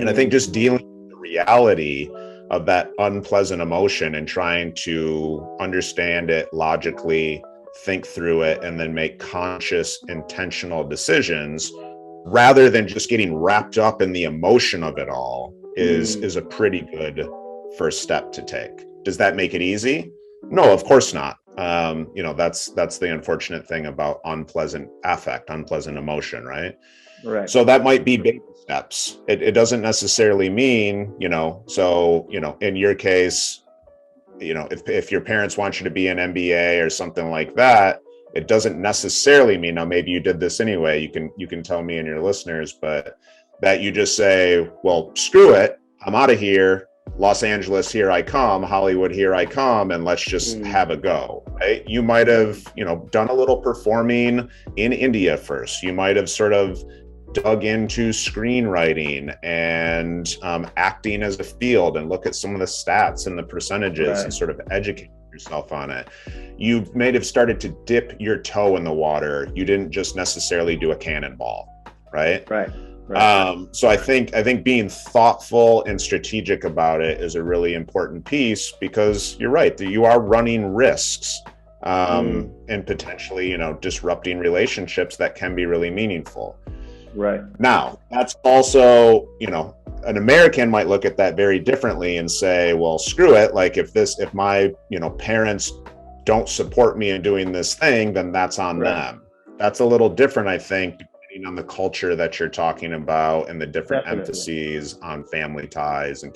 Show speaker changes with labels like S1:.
S1: And I think just dealing with the reality of that unpleasant emotion and trying to understand it logically, think through it, and then make conscious, intentional decisions rather than just getting wrapped up in the emotion of it all is a pretty good first step to take. Does that make it easy? No, of course not. That's the unfortunate thing about unpleasant affect, unpleasant emotion, right?
S2: Right.
S1: So that might be baby steps. It doesn't necessarily mean, in your case, if your parents want you to be an MBA or something like that, it doesn't necessarily mean, now maybe you did this anyway, you can tell me and your listeners, but that you just say, well, screw it, I'm out of here, Los Angeles, here I come, Hollywood, here I come, and let's just have a go, right? You might have, done a little performing in India first. You might have sort of dug into screenwriting and acting as a field and look at some of the stats and the percentages and sort of educate yourself on it. You may have started to dip your toe in the water. You didn't just necessarily do a cannonball, right?
S2: Right.
S1: So I think being thoughtful and strategic about it is a really important piece, because you're right, that you are running risks and potentially, disrupting relationships that can be really meaningful.
S2: Right.
S1: Now, that's also, an American might look at that very differently and say, well, screw it. Like if my, parents don't support me in doing this thing, then that's on them. That's a little different, I think, depending on the culture that you're talking about and the different emphases on family ties and